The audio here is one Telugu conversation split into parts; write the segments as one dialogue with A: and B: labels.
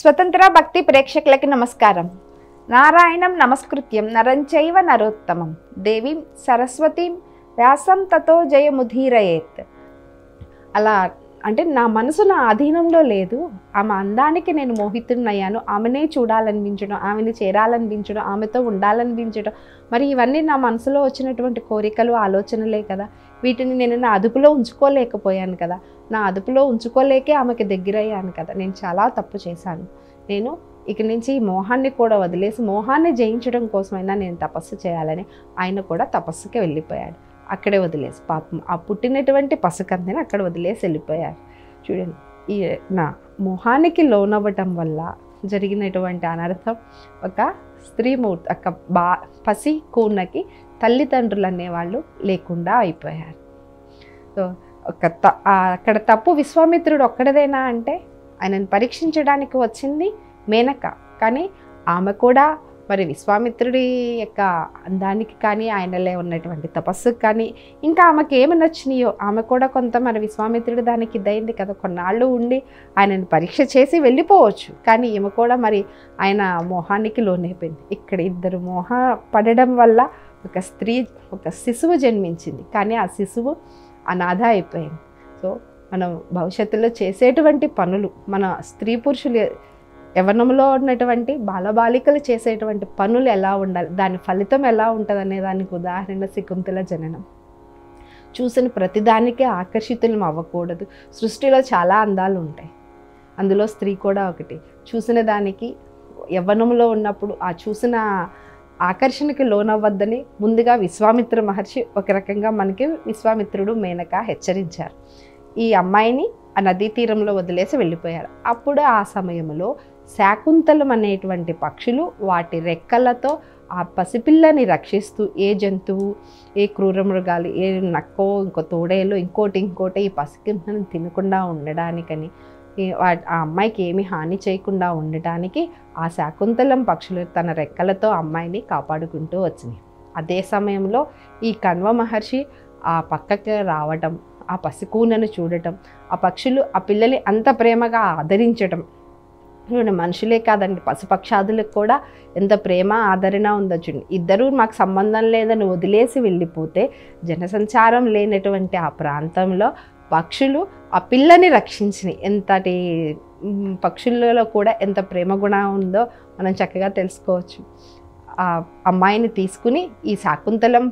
A: స్వతంత్ర భక్తి ప్రేక్షకులకి నమస్కారం. నారాయణం నమస్కృత్యం నరం చైవ నరోత్తమం దేవీం సరస్వతీం వ్యాసం తతో జయముధీరయేత్. అలా అంటే నా మనసు నా అధీనంలో లేదు. ఆమె అందానికి నేను మోహితున్నయ్యాను. ఆమెనే చూడాలనిపించడం, ఆమెని చేరాలనిపించడం, ఆమెతో ఉండాలనిపించడం, మరి ఇవన్నీ నా మనసులో వచ్చినటువంటి కోరికలు, ఆలోచనలే కదా. వీటిని నేను నా అదుపులో ఉంచుకోలేకపోయాను కదా. నా అదుపులో ఉంచుకోలేకే ఆమెకి దగ్గరయ్యాను కదా. నేను చాలా తప్పు చేశాను. నేను ఇక నుంచి ఈ మోహాన్ని కూడా వదిలేసి మోహాన్ని జయించడం కోసమైనా నేను తపస్సు చేయాలని ఆయన కూడా తపస్సుకి వెళ్ళిపోయాడు. అక్కడే వదిలేసి పాపం ఆ పుట్టినటువంటి పసికందని అక్కడ వదిలేసి వెళ్ళిపోయారు. చూడండి, ఈ నా మోహానికి లోనవ్వటం వల్ల జరిగినటువంటి అనర్థం, ఒక స్త్రీమూర్తి ఒక పసి కూనకి తల్లిదండ్రులు అనేవాళ్ళు లేకుండా అయిపోయారు. సో అక్కడ తప్పు విశ్వామిత్రుడు ఒక్కడదేనా అంటే, ఆయనను పరీక్షించడానికి వచ్చింది మేనక, కానీ ఆమె కూడా మరి విశ్వామిత్రుడి యొక్క అందానికి కానీ ఆయనలే ఉన్నటువంటి తపస్సుకు కానీ ఇంకా ఆమెకి ఏమి నచ్చినాయో ఆమె కూడా కొంత మరి విశ్వామిత్రుడు దానికి ఇదైంది కదా. కొన్నాళ్ళు ఉండి ఆయనను పరీక్ష చేసి వెళ్ళిపోవచ్చు, కానీ ఈమె కూడా మరి ఆయన మోహానికి లోనైపోయింది. ఇక్కడ ఇద్దరు మోహ పడడం వల్ల ఒక శిశువు జన్మించింది, కానీ ఆ శిశువు అనాథ అయిపోయింది. సో మనం భవిష్యత్తులో చేసేటువంటి పనులు, మన స్త్రీ పురుషులు యవ్వనంలో ఉన్నటువంటి బాలబాలికలు చేసేటువంటి పనులు ఎలా ఉండాలి, దాని ఫలితం ఎలా ఉంటుంది అనే దానికి ఉదాహరణ శకుంతల జననం. చూసిన ప్రతిదానికే ఆకర్షితులం అవ్వకూడదు. సృష్టిలో చాలా అందాలు ఉంటాయి, అందులో స్త్రీ కూడా ఒకటి. చూసిన దానికి యవ్వనంలో ఉన్నప్పుడు ఆ చూసిన ఆకర్షణకి లోనవ్వద్దని ముందుగా విశ్వామిత్ర మహర్షి ఒక రకంగా మనకి విశ్వామిత్రుడు మేనక హెచ్చరించారు. ఈ అమ్మాయిని ఆ నదీ తీరంలో వదిలేసి వెళ్ళిపోయారు. అప్పుడు ఆ సమయంలో శాకుంతలం అనేటువంటి పక్షులు వాటి రెక్కలతో ఆ పసిపిల్లని రక్షిస్తూ, ఏ జంతువు, ఏ క్రూర మృగాలు, ఏ నక్కో ఇంకో తోడేలో ఇంకోటి ఈ పసిపిల్లని తినకుండా ఉండడానికని, ఆ అమ్మాయికి ఏమి హాని చేయకుండా ఉండటానికి ఆ శాకుంతలం పక్షులు తన రెక్కలతో అమ్మాయిని కాపాడుకుంటూ వచ్చినాయి. అదే సమయంలో ఈ కణ్వ మహర్షి ఆ పక్కకి రావటం, ఆ పసికూనను చూడటం, ఆ పక్షులు ఆ పిల్లల్ని అంత ప్రేమగా ఆదరించడం, మనుషులే కాదండి పశుపక్షాదులకు కూడా ఎంత ప్రేమ ఆదరణ ఉందో చూడండి. ఇద్దరూ మాకు సంబంధం లేదని వదిలేసి వెళ్ళిపోతే జనసంచారం లేనటువంటి ఆ ప్రాంతంలో పక్షులు ఆ పిల్లని రక్షించినాయి. ఎంతటి పక్షులలో కూడా ఎంత ప్రేమ గుణం ఉందో మనం చక్కగా తెలుసుకోవచ్చు. ఆ అమ్మాయిని తీసుకుని ఈ శాకుంతలం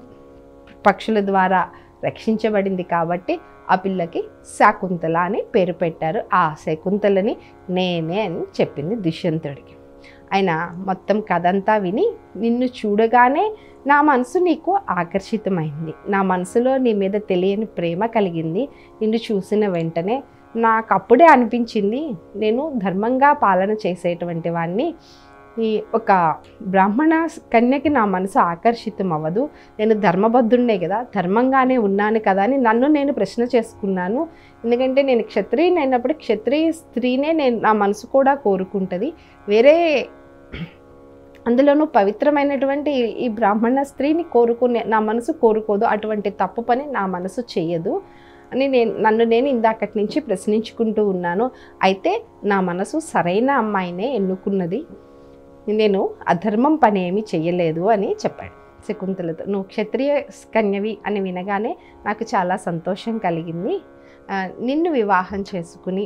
A: పక్షుల ద్వారా రక్షించబడింది కాబట్టి ఆ పిల్లకి శాకుంతల అని పేరు పెట్టారు. ఆ శకుంతలని నేనే అని చెప్పింది దుష్యంతుడికి. ఆయన మొత్తం కథంతా విని, నిన్ను చూడగానే నా మనసు నీకు ఆకర్షితమైంది, నా మనసులో నీ మీద తెలియని ప్రేమ కలిగింది. నిన్ను చూసిన వెంటనే నాకు అప్పుడే అనిపించింది, నేను ధర్మంగా పాలన చేసేటువంటి వాడిని, ఈ ఒక బ్రాహ్మణ కన్యకి నా మనసు ఆకర్షితం అవ్వదు, నేను ధర్మబద్ధుడినే కదా, ధర్మంగానే ఉన్నాను కదా అని నన్ను నేను ప్రశ్న చేసుకున్నాను. ఎందుకంటే నేను క్షత్రియుని అయినప్పుడు క్షత్రియ స్త్రీనే నా మనసు కూడా కోరుకుంటుంది, వేరే అందులోనూ పవిత్రమైనటువంటి ఈ బ్రాహ్మణ స్త్రీని నా మనసు కోరుకోదు, అటువంటి తప్పు పని నా మనసు చెయ్యదు అని నన్ను నేను ఇందాకటి నుంచి ప్రశ్నించుకుంటూ ఉన్నాను. అయితే నా మనసు సరైన అమ్మాయినే ఎన్నుకున్నది, నేను అధర్మం పని ఏమీ చెయ్యలేదు అని చెప్పాడు శకుంతలతో. నువ్వు క్షత్రియ కన్యవి అని వినగానే నాకు చాలా సంతోషం కలిగింది, నిన్ను వివాహం చేసుకుని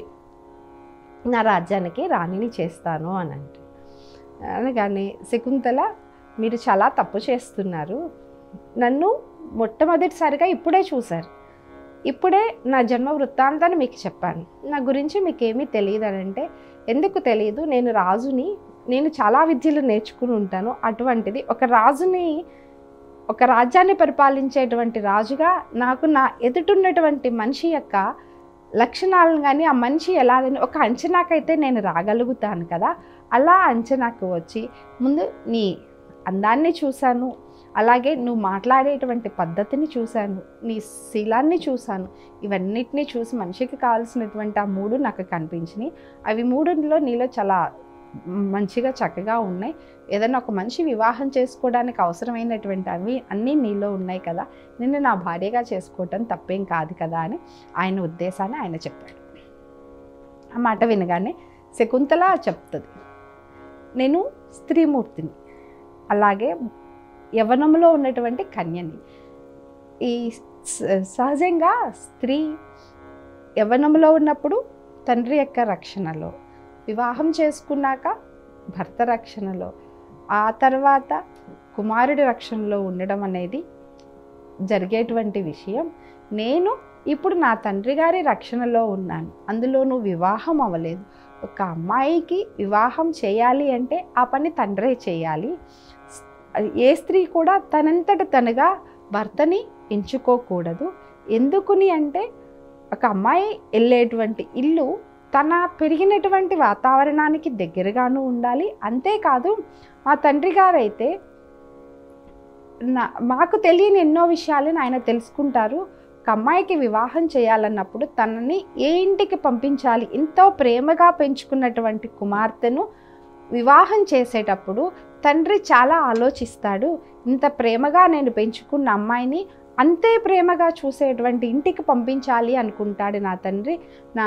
A: నా రాజ్యానికి రాణిని చేస్తాను అని అంటే, అనగానే శకుంతల, మీరు చాలా తప్పు చేస్తున్నారు, నన్ను మొట్టమొదటిసారిగా ఇప్పుడే చూశారు, ఇప్పుడే నా జన్మ వృత్తాంతాన్ని మీకు చెప్పాను, నా గురించి మీకేమీ తెలియదు అని అంటే, ఎందుకు తెలియదు, నేను రాజుని, నేను చాలా విద్యలు నేర్చుకుని ఉంటాను, అటువంటిది ఒక రాజ్యాన్ని పరిపాలించేటువంటి రాజుగా నాకు నా ఎదుటున్నటువంటి మనిషి యొక్క లక్షణాలను కానీ ఆ మనిషి ఎలాగని ఒక అంచనాకైతే నేను రాగలుగుతాను కదా. అలా అంచనాకు వచ్చి ముందు నీ అందాన్ని చూశాను, అలాగే నువ్వు మాట్లాడేటువంటి పద్ధతిని చూశాను, నీ శీలాన్ని చూశాను, ఇవన్నిటినీ చూసి మనిషికి కావాల్సినటువంటి ఆ మూడు నాకు కనిపించినాయి. అవి మూడులో నీలో చాలా మంచిగా చక్కగా ఉన్నాయి, ఏదైనా ఒక మనిషి వివాహం చేసుకోవడానికి అవసరమైనటువంటి అన్నీ నీలో ఉన్నాయి కదా, నిన్ను నా భార్యగా చేసుకోవటం తప్పేం కాదు కదా అని ఆయన ఉద్దేశాన్ని ఆయన చెప్పాడు. ఆ మాట వినగానే శకుంతల చెప్తుంది, నేను స్త్రీమూర్తిని, అలాగే యవ్వనంలో ఉన్నటువంటి కన్యని. ఈ సహజంగా స్త్రీ యవ్వనంలో ఉన్నప్పుడు తండ్రి యొక్క రక్షణలో, వివాహం చేసుకున్నాక భర్త రక్షణలో, ఆ తర్వాత కుమారుడి రక్షణలో ఉండడం అనేది జరిగేటువంటి విషయం. నేను ఇప్పుడు నా తండ్రి గారి రక్షణలో ఉన్నాను, అందులోనూ వివాహం అవ్వలేదు. ఒక అమ్మాయికి వివాహం చేయాలి అంటే ఆ పని తండ్రే చేయాలి. ఏ స్త్రీ కూడా తనంతట తనగా భర్తని ఎంచుకోకూడదు. ఎందుకుని అంటే ఒక అమ్మాయి వెళ్ళేటువంటి ఇల్లు తన పెరిగినటువంటి వాతావరణానికి దగ్గరగాను ఉండాలి. అంతేకాదు మా తండ్రి గారైతే మాకు తెలియని ఎన్నో విషయాలను ఆయన తెలుసుకుంటారు. ఒక అమ్మాయికి వివాహం చేయాలన్నప్పుడు తనని ఏ ఇంటికి పంపించాలి, ఎంతో ప్రేమగా పెంచుకున్నటువంటి కుమార్తెను వివాహం చేసేటప్పుడు తండ్రి చాలా ఆలోచిస్తాడు. ఇంత ప్రేమగా నేను పెంచుకున్న అమ్మాయిని అంతే ప్రేమగా చూసేటువంటి ఇంటికి పంపించాలి అనుకుంటాడు నా తండ్రి. నా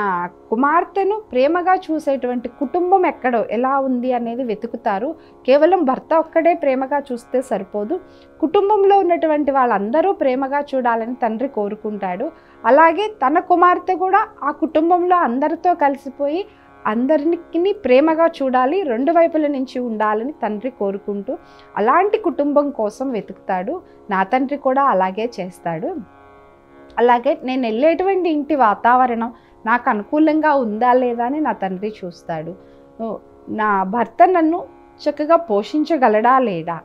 A: కుమార్తెను ప్రేమగా చూసేటువంటి కుటుంబం ఎక్కడో ఎలా ఉంది అనేది వెతుకుతారు. కేవలం భర్త ఒక్కడే ప్రేమగా చూస్తే సరిపోదు, కుటుంబంలో ఉన్నటువంటి వాళ్ళందరూ ప్రేమగా చూడాలని తండ్రి కోరుకుంటాడు. అలాగే తన కుమార్తె కూడా ఆ కుటుంబంలో అందరితో కలిసిపోయి అందరినీ ప్రేమగా చూడాలి, రెండు వైపుల నుంచి ఉండాలని తండ్రి కోరుకుంటూ అలాంటి కుటుంబం కోసం వెతుకుతాడు. నా తండ్రి కూడా అలాగే చేస్తాడు. అలాగే నేను వెళ్ళేటువంటి ఇంటి వాతావరణం నాకు అనుకూలంగా ఉందా లేదా అని నా తండ్రి చూస్తాడు. నా భర్త నన్ను చక్కగా పోషించగలడా లేడా,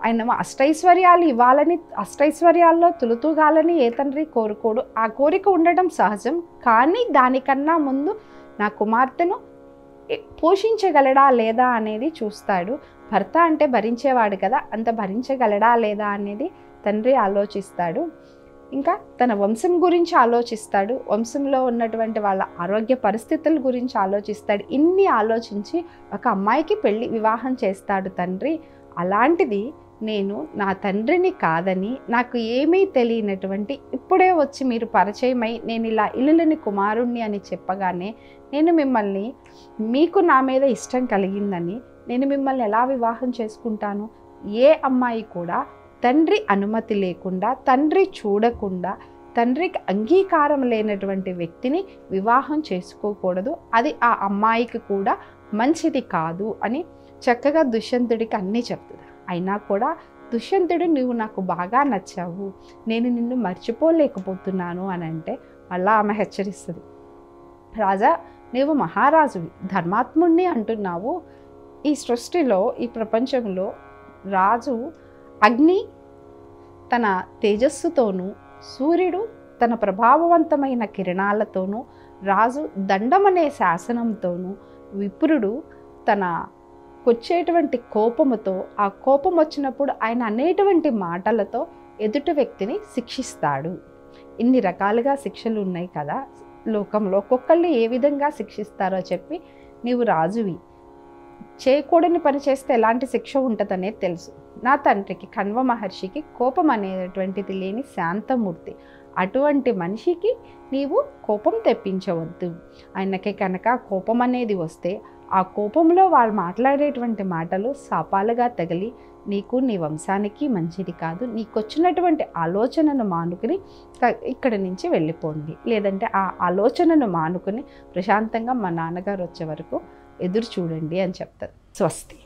A: ఆయన అష్టైశ్వర్యాలు ఇవ్వాలని, అష్టైశ్వర్యాల్లో తులుతూగాలని ఏ తండ్రి కోరుకోడు. ఆ కోరిక ఉండడం సహజం, కానీ దానికన్నా ముందు నా కుమార్తెను పోషించగలడా లేదా అనేది చూస్తాడు. భర్త అంటే భరించేవాడు కదా, అంత భరించగలడా లేదా అనేది తండ్రి ఆలోచిస్తాడు. ఇంకా తన వంశం గురించి ఆలోచిస్తాడు, వంశంలో ఉన్నటువంటి వాళ్ళ ఆరోగ్య పరిస్థితుల గురించి ఆలోచిస్తాడు. ఇన్ని ఆలోచించి ఒక అమ్మాయికి వివాహం చేస్తాడు తండ్రి. అలాంటిది నేను నా తండ్రిని కాదని, నాకు ఏమీ తెలియనటువంటి, ఇప్పుడే వచ్చి మీరు పరిచయమై నేను ఇలా ఇల్లులని కుమారుణ్ణి అని చెప్పగానే నేను మిమ్మల్ని, మీకు నా మీద ఇష్టం కలిగిందని నేను మిమ్మల్ని ఎలా వివాహం చేసుకుంటాను? ఏ అమ్మాయి కూడా తండ్రి అనుమతి లేకుండా, తండ్రి చూడకుండా, తండ్రికి అంగీకారం లేనటువంటి వ్యక్తిని వివాహం చేసుకోకూడదు, అది ఆ అమ్మాయికి కూడా మంచిది కాదు అని చక్కగా దుష్యంతుడికి అన్నీ చెప్తుంది. అయినా కూడా దుష్యంతుడు, నువ్వు నాకు బాగా నచ్చావు, నేను నిన్ను మర్చిపోలేకపోతున్నాను అని అంటే మళ్ళా ఆమె హెచ్చరిస్తుంది, రాజా నీవు మహారాజువి, ధర్మాత్ముడిని అంటున్నావు. ఈ సృష్టిలో, ఈ ప్రపంచంలో రాజు అగ్ని తన తేజస్సుతోనూ, సూర్యుడు తన ప్రభావవంతమైన కిరణాలతోనూ, రాజు దండమనే శాసనంతోనూ, విప్రుడు తన వచ్చేటువంటి కోపముతో, ఆ కోపం వచ్చినప్పుడు ఆయన అనేటువంటి మాటలతో ఎదుటి వ్యక్తిని శిక్షిస్తాడు. ఇన్ని రకాలుగా శిక్షలు ఉన్నాయి కదా లోకంలో, ఒక్కొక్కళ్ళు ఏ విధంగా శిక్షిస్తారో చెప్పి, నీవు రాజువి, చేయకూడని పని చేస్తే ఎలాంటి శిక్ష ఉంటుందనేది తెలుసు. నా తండ్రికి, కణ్వ మహర్షికి కోపం అనేటువంటిది లేని శాంతమూర్తి, అటువంటి మనిషికి నీవు కోపం తెప్పించవద్దు. ఆయనకి కనుక కోపం అనేది వస్తే ఆ కోపంలో వాళ్ళు మాట్లాడేటువంటి మాటలు శాపాలుగా తగిలి నీకు, నీ వంశానికి మంచిది కాదు. నీకు వచ్చినటువంటి ఆలోచనను మానుకుని ఇక్కడి నుంచి వెళ్ళిపోండి, లేదంటే ఆ ఆలోచనను మానుకుని ప్రశాంతంగా మా నాన్నగారు వచ్చే వరకు ఎదురు చూడండి అని చెప్తారు. స్వస్తి.